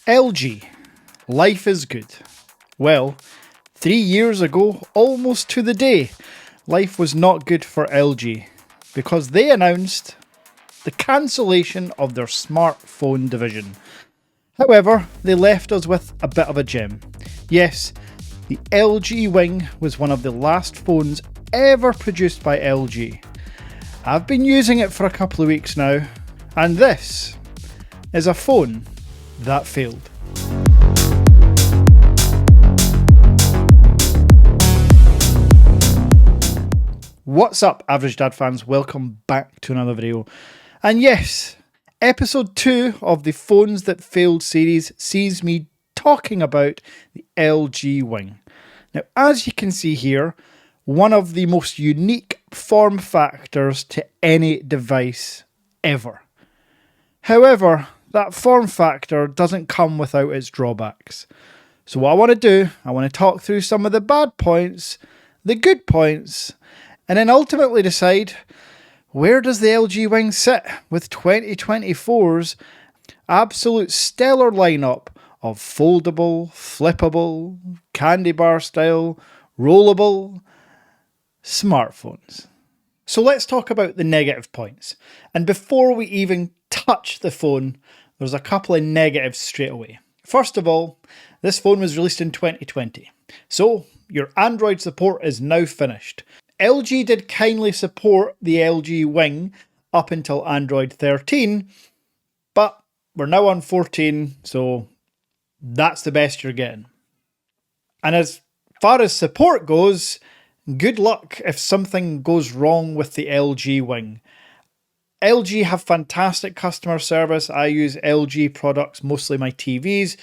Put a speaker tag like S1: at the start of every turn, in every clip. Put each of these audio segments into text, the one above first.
S1: LG, life is good. Well, 3 years ago, almost to the day, life was not good for LG because they announced the cancellation of their smartphone division. However, they left us with a bit of a gem. Yes, the LG Wing was one of the last phones ever produced by LG. I've been using it for a couple of weeks now, and this is a phone that failed. What's up, Average Dad fans? Welcome back to another video. And yes, episode 2 of the Phones That Failed series sees me talking about the LG Wing. Now, as you can see here, one of the most unique form factors to any device ever. However, that form factor doesn't come without its drawbacks. So what I want to do, I want to talk through some of the bad points, the good points, and then ultimately decide, where does the LG Wing sit with 2024's absolute stellar lineup of foldable, flippable, candy bar style, rollable smartphones? So let's talk about the negative points. And before we even touch the phone, there's a couple of negatives straight away. First of all, this phone was released in 2020. So your Android support is now finished. LG did kindly support the LG Wing up until Android 13, but we're now on 14, so that's the best you're getting. And as far as support goes, good luck if something goes wrong with the LG Wing. LG have fantastic customer service. I use LG products, mostly my TVs,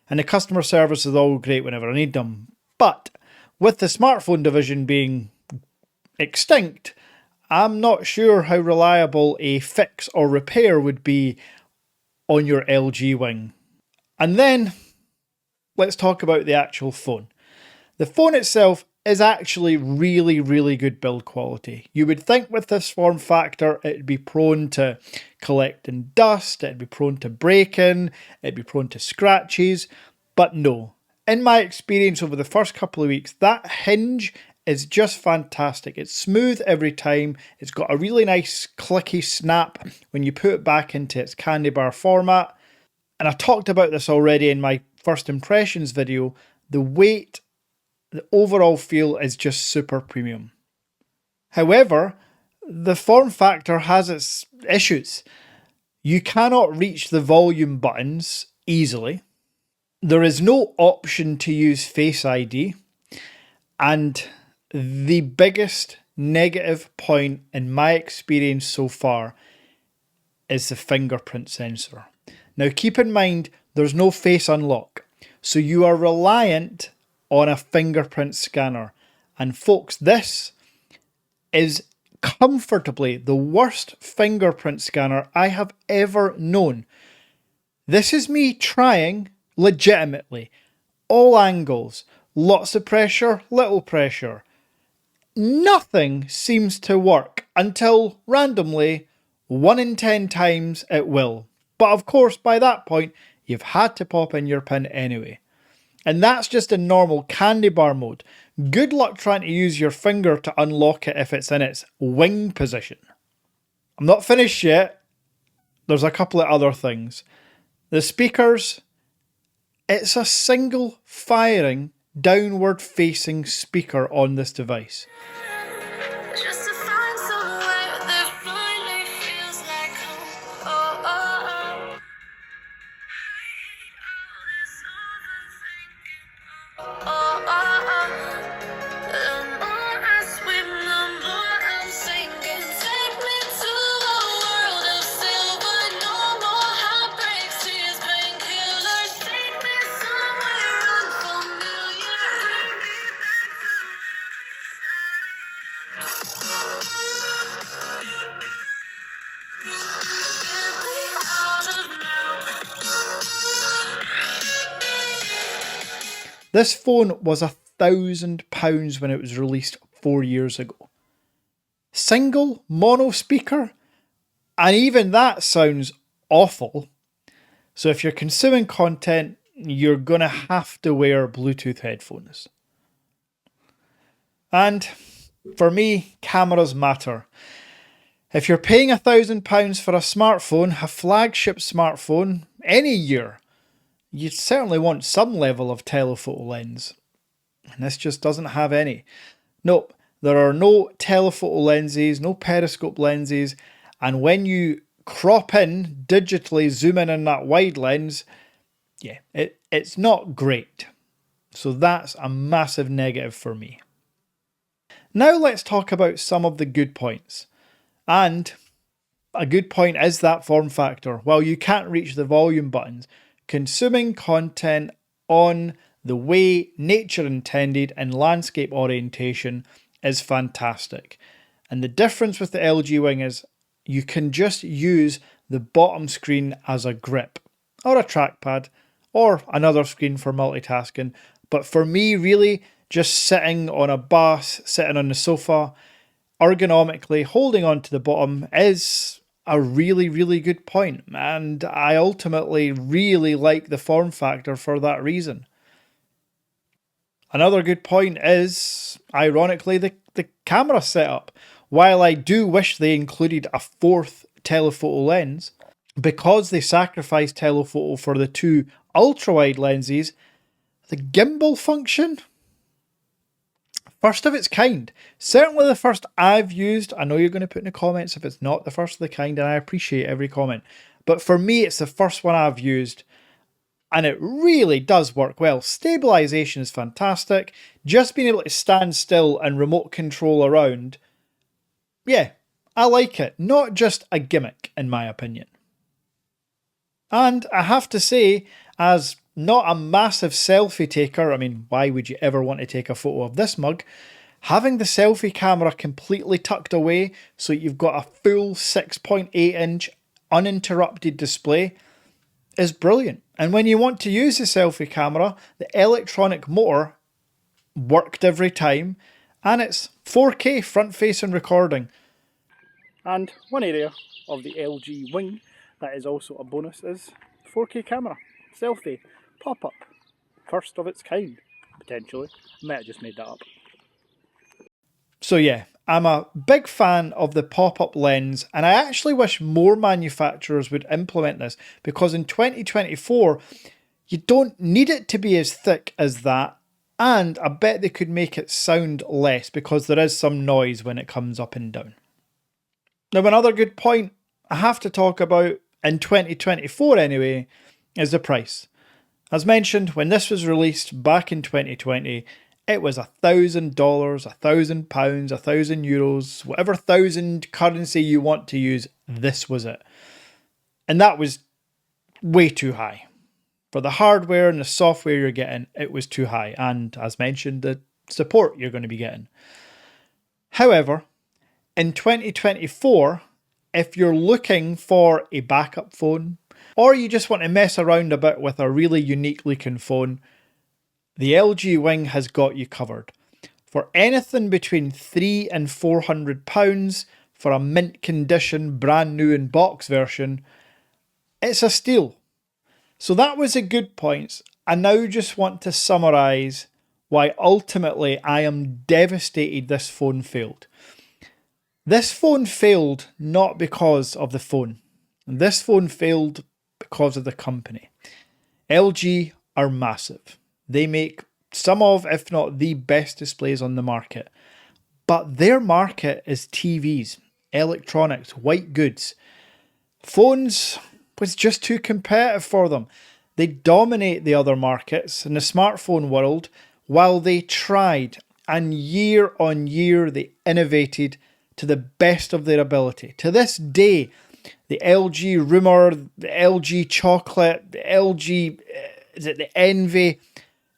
S1: and the customer service is all great whenever I need them. But with the smartphone division being extinct, I'm not sure how reliable a fix or repair would be on your LG Wing. And then let's talk about the actual phone. The phone itself is actually really good build quality. You would think with this form factor it'd be prone to collecting dust, it'd be prone to breaking, it'd be prone to scratches, but no. In my experience over the first couple of weeks, that hinge is just fantastic. It's smooth every time. It's got a really nice clicky snap when you put it back into its candy bar format. And I talked about this already in my first impressions video. The weight, the overall feel is just super premium. However, the form factor has its issues. You cannot reach the volume buttons easily. There is no option to use Face ID. And the biggest negative point in my experience so far is the fingerprint sensor. Now keep in mind, there's no face unlock, so you are reliant on a fingerprint scanner. And folks, this is comfortably the worst fingerprint scanner I have ever known. This is me trying legitimately, all angles, lots of pressure, little pressure. Nothing seems to work until randomly 1 in 10 times it will. But of course, by that point, you've had to pop in your pin anyway. And that's just in normal candy bar mode. Good luck trying to use your finger to unlock it if it's in its wing position. I'm not finished yet. There's a couple of other things. The speakers, it's a single firing downward facing speaker on this device. This phone was £1,000 when it was released 4 years ago. Single mono speaker? And even that sounds awful. So if you're consuming content, you're going to have to wear Bluetooth headphones. And for me, cameras matter. If you're paying £1,000 for a smartphone, a flagship smartphone, any year, you'd certainly want some level of telephoto lens. And this just doesn't have any. Nope, there are no telephoto lenses, no periscope lenses, and when you crop in, digitally zoom in on that wide lens, yeah, it's not great. So that's a massive negative for me. Now let's talk about some of the good points. And a good point is that form factor. While you can't reach the volume buttons, consuming content on the way nature intended in landscape orientation is fantastic. And the difference with the LG Wing is you can just use the bottom screen as a grip or a trackpad or another screen for multitasking. But for me, really, just sitting on a bus, sitting on the sofa, ergonomically holding on to the bottom is a really, really good point. And I ultimately really like the form factor for that reason. Another good point is, ironically, the camera setup. While I do wish they included a fourth telephoto lens, because they sacrificed telephoto for the two ultra-wide lenses, the gimbal function, first of its kind. Certainly the first I've used. I know you're going to put in the comments if it's not the first of the kind, and I appreciate every comment. But for me, it's the first one I've used, and it really does work well. Stabilization is fantastic. Just being able to stand still and remote control around, yeah, I like it. Not just a gimmick, in my opinion. And I have to say, as not a massive selfie taker, I mean, why would you ever want to take a photo of this mug? Having the selfie camera completely tucked away so you've got a full 6.8 inch uninterrupted display is brilliant. And when you want to use the selfie camera, the electronic motor worked every time, and it's 4K front-facing recording. And one area of the LG Wing that is also a bonus is 4K camera, selfie, pop-up, first of its kind, potentially. I might have just made that up. So yeah, I'm a big fan of the pop-up lens, and I actually wish more manufacturers would implement this, because in 2024, you don't need it to be as thick as that, and I bet they could make it sound less, because there is some noise when it comes up and down. Now, another good point I have to talk about, in 2024 anyway, is the price. As mentioned, when this was released back in 2020, it was $1,000, £1,000, €1,000, whatever thousand currency you want to use, this was it. And that was way too high. For the hardware and the software you're getting, it was too high. And as mentioned, the support you're going to be getting. However, in 2024, if you're looking for a backup phone, or you just want to mess around a bit with a really unique looking phone, the LG Wing has got you covered. For anything between £300 and £400 for a mint condition, brand new in box version, it's a steal. So that was a good point. I now just want to summarise why ultimately I am devastated this phone failed. This phone failed not because of the phone. This phone failed because of the company. LG are massive. They make some of, if not the best displays on the market. But their market is TVs, electronics, white goods. Phones was just too competitive for them. They dominate the other markets in the smartphone world while they tried, and year on year they innovated to the best of their ability. To this day, the LG Rumour, the LG Chocolate, the LG, is it the Envy,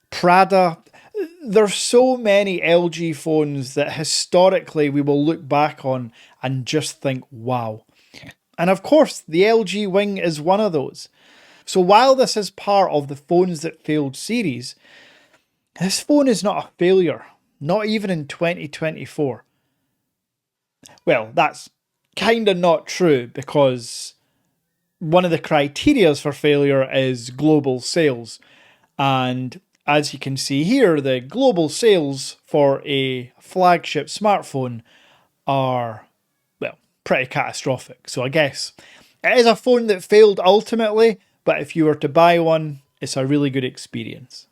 S1: Prada, there's so many LG phones that historically we will look back on and just think, wow. And of course, the LG Wing is one of those. So while this is part of the phones that failed series, this phone is not a failure, not even in 2024. Well, that's kind of not true, because one of the criterias for failure is global sales. And as you can see here, the global sales for a flagship smartphone are, well, pretty catastrophic. So I guess it is a phone that failed ultimately, but if you were to buy one, it's a really good experience.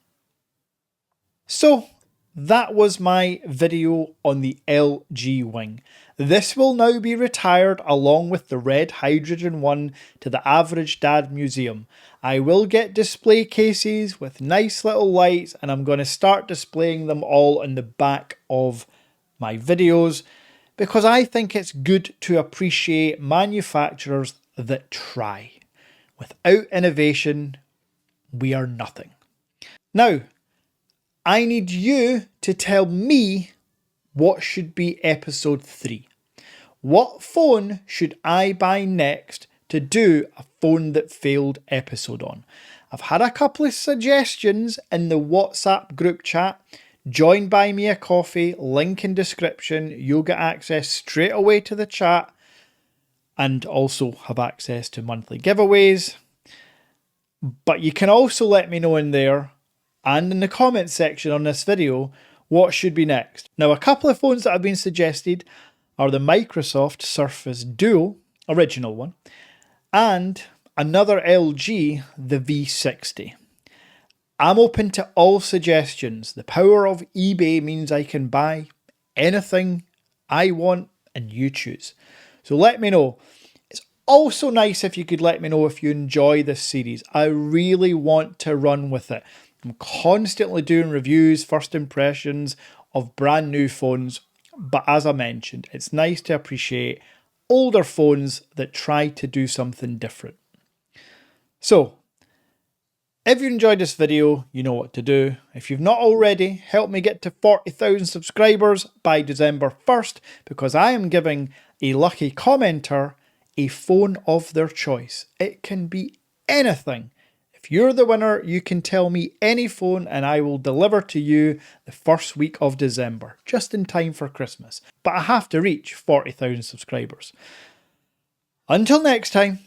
S1: So that was my video on the LG Wing. This will now be retired along with the red hydrogen one to the Average Dad Museum. I will get display cases with nice little lights, and I'm going to start displaying them all in the back of my videos because I think it's good to appreciate manufacturers that try. Without innovation, we are nothing. Now, I need you to tell me what should be episode 3. What phone should I buy next to do a phone that failed episode on? I've had a couple of suggestions in the WhatsApp group chat. Join Buy Me a Coffee, link in description. You'll get access straight away to the chat and also have access to monthly giveaways. But you can also let me know in there and in the comments section on this video what should be next. Now, a couple of phones that have been suggested are the Microsoft Surface Duo, original one, and another LG, the V60. I'm open to all suggestions. The power of eBay means I can buy anything I want and you choose. So let me know. It's also nice if you could let me know if you enjoy this series. I really want to run with it. I'm constantly doing reviews, first impressions of brand new phones, but as I mentioned, it's nice to appreciate older phones that try to do something different. So, if you enjoyed this video, you know what to do. If you've not already, help me get to 40,000 subscribers by December 1st, because I am giving a lucky commenter a phone of their choice. It can be anything. If you're the winner, you can tell me any phone and I will deliver to you the first week of December, just in time for Christmas. But I have to reach 40,000 subscribers. Until next time,